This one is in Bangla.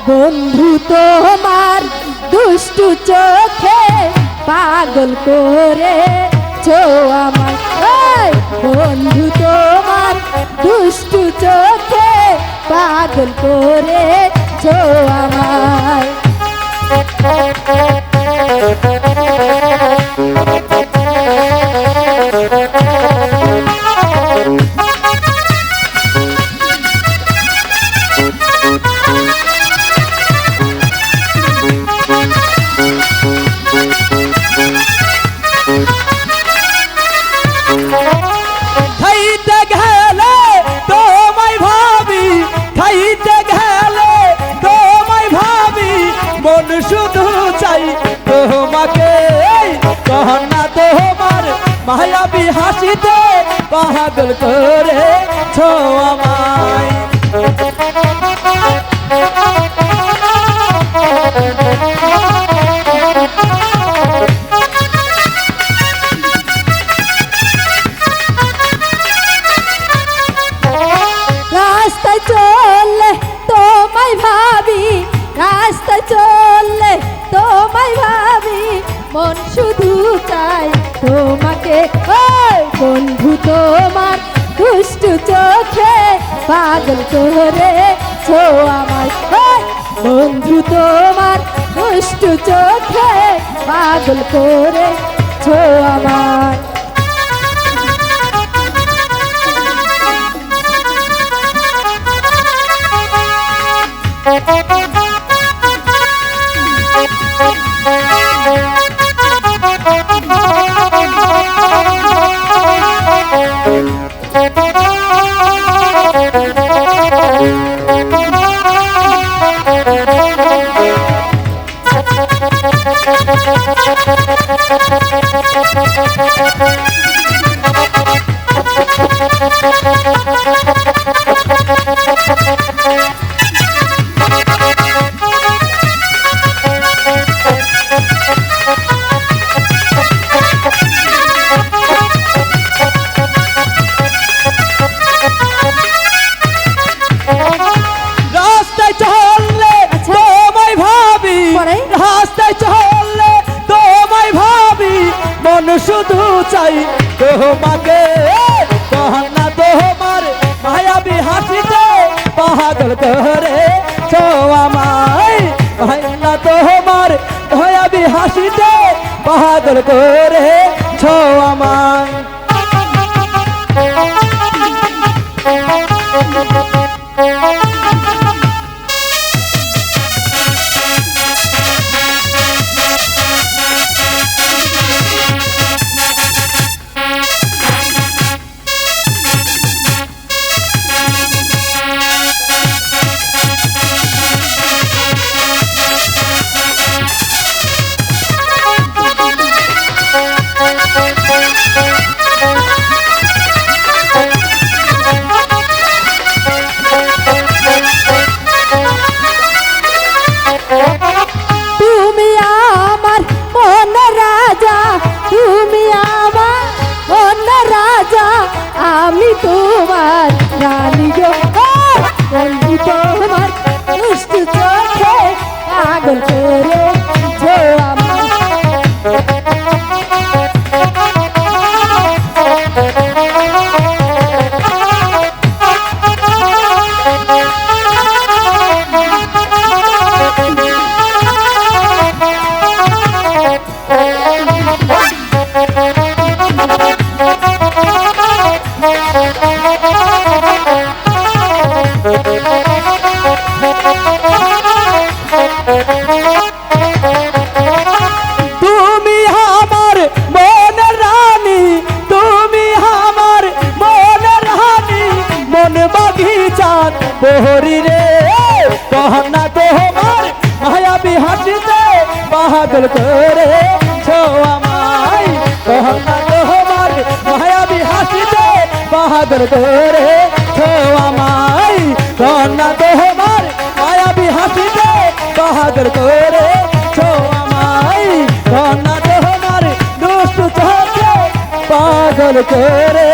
বন্ধু তোমার দুষ্টু চোখে পাগল করে আমার বন্ধু তোমার দুষ্টু চোখে পাগল করে আমার শুধু চাই তোমাকে কহনা তোমার মায়াবী হাসিতে পাগল করে আমায় রাস্তায় চললে তোমায় ভাবি রাস্তায় চললে তোমায় ভাবি মন শুধু চাই তোমাকে বন্ধু তোমার দুষ্টু চোখে পাগল করে আমায় বন্ধু তোমার দুষ্টু চোখে পাগল করে আমায় শুধু চাই তোমাকে কহনা তোমার মায়াবী হাসিতে পাগল করে আমায় কহনা তোমার মায়াবী হাসিতে পাগল করে আমায় আমি তোমার রানী গো বন্ধু তোমার দুষ্টু চোখে পাগল করে তুমি আমার মনের রানী তুমি আমার মনের রানী মন বাগিচার বহরি রে কহনা তোমার মায়াবী হাসিতে পাগল করে আমায় কহনা তোমার মায়াবী হাসিতে পাগল করে আমায় কহনা তোমার মায়াবী হাসিতে পাগল করে আমায় কহনা তোমার দুষ্টু চোখে পাগল করে